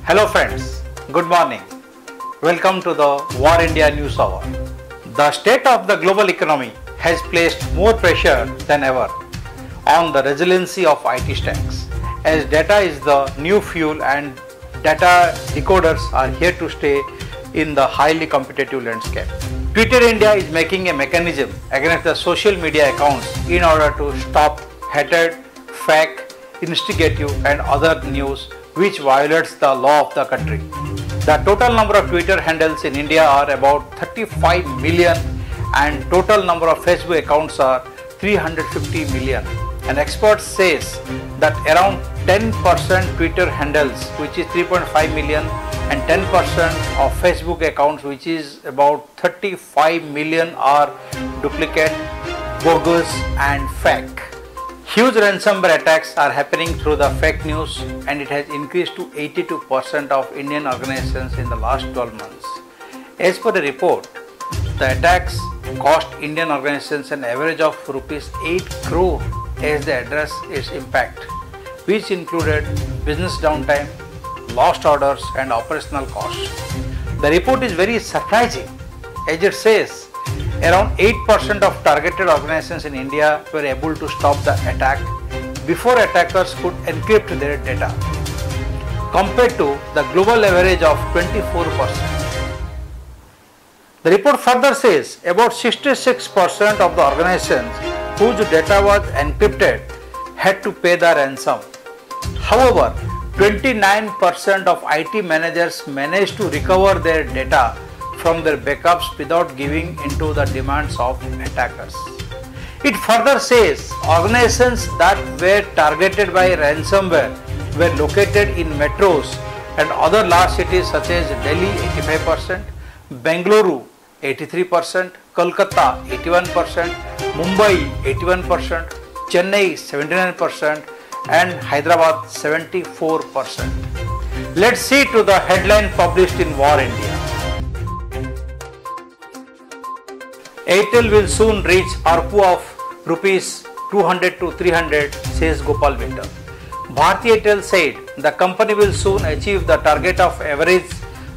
Hello friends, good morning. Welcome to the War India News Hour. The state of the global economy has placed more pressure than ever on the resiliency of IT stacks, as data is the new fuel and data decoders are here to stay in the highly competitive landscape. Twitter India is making a mechanism against the social media accounts in order to stop hatred, fake, instigative and other news which violates the law of the country. The total number of Twitter handles in India are about 35 million and total number of Facebook accounts are 350 million. An expert says that around 10% Twitter handles, which is 3.5 million, and 10% of Facebook accounts, which is about 35 million, are duplicate, bogus and fake. Huge ransomware attacks are happening through the fake news, and it has increased to 82% of Indian organizations in the last 12 months. As per the report, the attacks cost Indian organizations an average of rupees 8 crore as they address its impact, which included business downtime, lost orders and operational costs. The report is very surprising as it says around 8% of targeted organizations in India were able to stop the attack before attackers could encrypt their data, compared to the global average of 24%. The report further says about 66% of the organizations whose data was encrypted had to pay the ransom. However, 29% of IT managers managed to recover their data from their backups without giving into the demands of attackers. It further says organizations that were targeted by ransomware were located in metros and other large cities such as Delhi 85%, Bengaluru 83%, Kolkata 81%, Mumbai 81%, Chennai 79% and Hyderabad 74%. Let's see to the headline published in War India. Airtel will soon reach ARPU of rupees 200 to 300, says Gopal Winter. Bharti Airtel said the company will soon achieve the target of average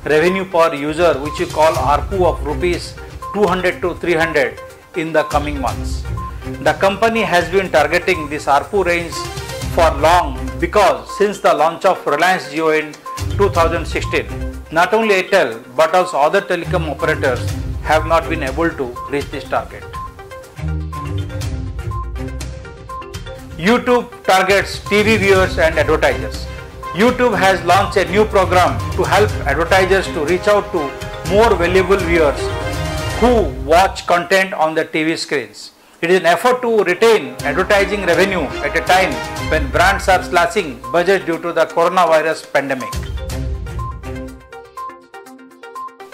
revenue per user, which we call ARPU, of rupees 200 to 300 in the coming months. The company has been targeting this ARPU range for long because since the launch of Reliance Jio in 2016, not only Airtel but also other telecom operators have not been able to reach this target. YouTube targets TV viewers and advertisers. YouTube has launched a new program to help advertisers to reach out to more valuable viewers who watch content on their TV screens. It is an effort to retain advertising revenue at a time when brands are slashing budget due to the coronavirus pandemic.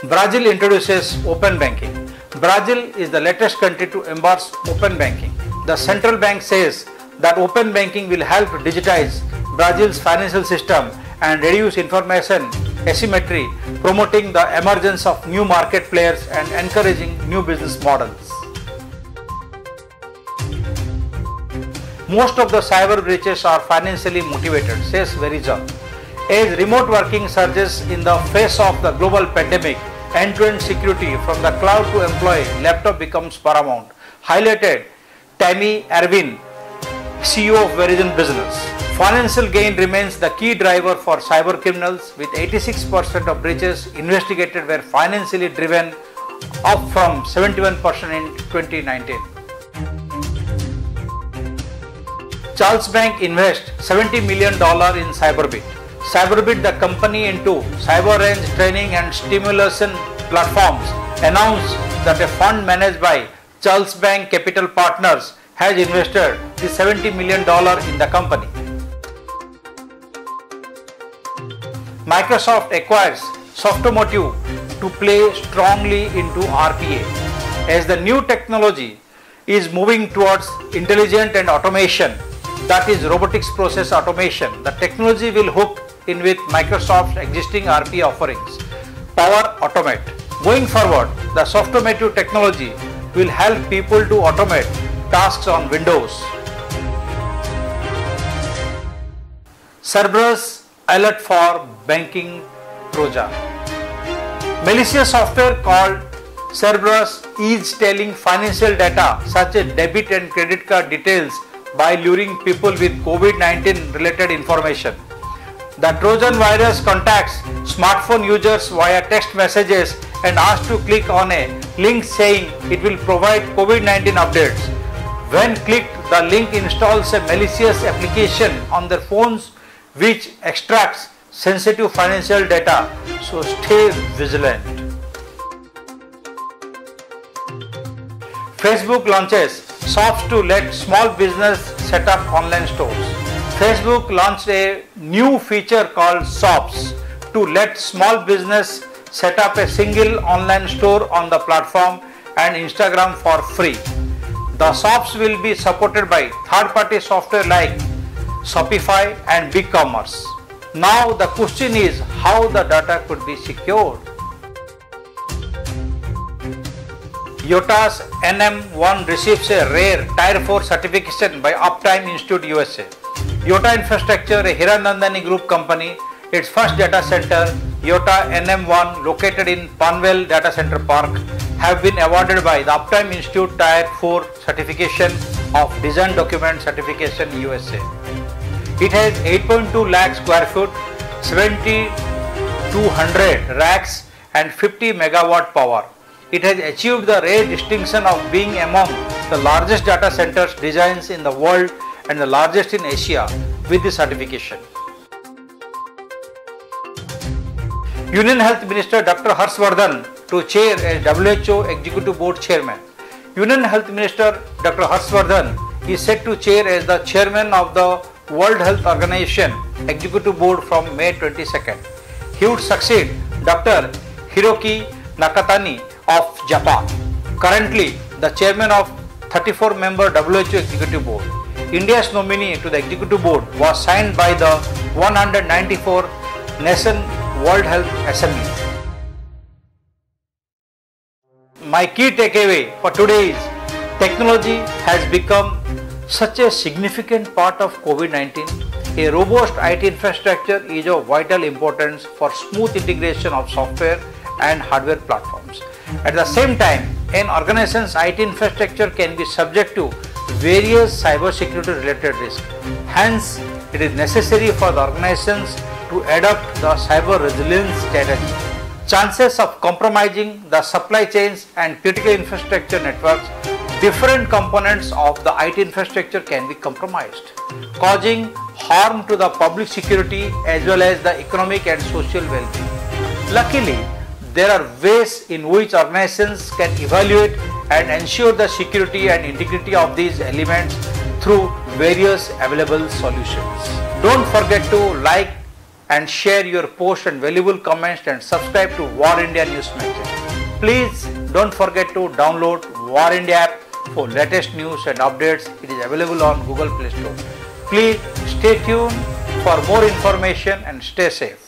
Brazil introduces open banking. Brazil is the latest country to embrace open banking. The central bank says that open banking will help digitize Brazil's financial system and reduce information asymmetry, promoting the emergence of new market players and encouraging new business models. Most of the cyber breaches are financially motivated, says Verizon. As remote working surges in the face of the global pandemic, end-to-end security from the cloud to employee laptop becomes paramount, highlighted Tammy Erwin, CEO of Verizon Business. Financial gain remains the key driver for cyber criminals, with 86% of breaches investigated were financially driven, up from 71% in 2019. Charles Bank invests $70 million in Cyberbit. Cyberbit, the company into cyber range training and stimulation platforms, announced that a fund managed by Charles Bank Capital Partners has invested the $70 million in the company. Microsoft acquires Softomotive to play strongly into RPA. As the new technology is moving towards intelligent and automation, that is robotics process automation, the technology will hook in with Microsoft's existing RPA offerings, Power Automate. Going forward, the Softomotive technology will help people to automate tasks on Windows. Cerberus alert for banking Trojan. Malicious software called Cerberus is stealing financial data such as debit and credit card details by luring people with COVID-19 related information. The Trojan virus contacts smartphone users via text messages and asks to click on a link saying it will provide COVID-19 updates. When clicked, the link installs a malicious application on their phones which extracts sensitive financial data, so stay vigilant. Facebook launches shops to let small business set up online stores. Facebook launched a new feature called Shops to let small business set up a single online store on the platform and Instagram for free. The shops will be supported by third-party software like Shopify and BigCommerce. Now the question is how the data could be secured. Yota's NM1 receives a rare Tier 4 certification by Uptime Institute USA. Yota Infrastructure, a Hiranandani Group company, its first data center, Yota NM1, located in Panvel Data Center Park, have been awarded by the Uptime Institute Tier 4 certification of Design Document Certification USA. It has 8.2 lakh square foot, 7,200 racks and 50 megawatt power. It has achieved the rare distinction of being among the largest data centers designs in the world and the largest in Asia with the certification. Union Health Minister Dr. Harshvardhan to chair as WHO Executive Board Chairman. Union Health Minister Dr. Harshvardhan is set to chair as the Chairman of the World Health Organization Executive Board from May 22nd. He would succeed Dr. Hiroki Nakatani of Japan, currently the Chairman of 34-member WHO Executive Board. India's nominee to the Executive Board was signed by the 194 Nation World Health Assembly. My key takeaway for today is technology has become such a significant part of COVID-19. A robust IT infrastructure is of vital importance for smooth integration of software and hardware platforms. At the same time, an organization's IT infrastructure can be subject to various cybersecurity related risks. Hence, it is necessary for the organizations to adopt the cyber resilience strategy. Chances of compromising the supply chains and critical infrastructure networks, different components of the IT infrastructure can be compromised, causing harm to the public security as well as the economic and social well-being. Luckily, there are ways in which organizations can evaluate and ensure the security and integrity of these elements through various available solutions. Don't forget to like and share your posts and valuable comments and subscribe to War India News Magazine. Please don't forget to download War India app for latest news and updates. It is available on Google Play Store. Please stay tuned for more information and stay safe.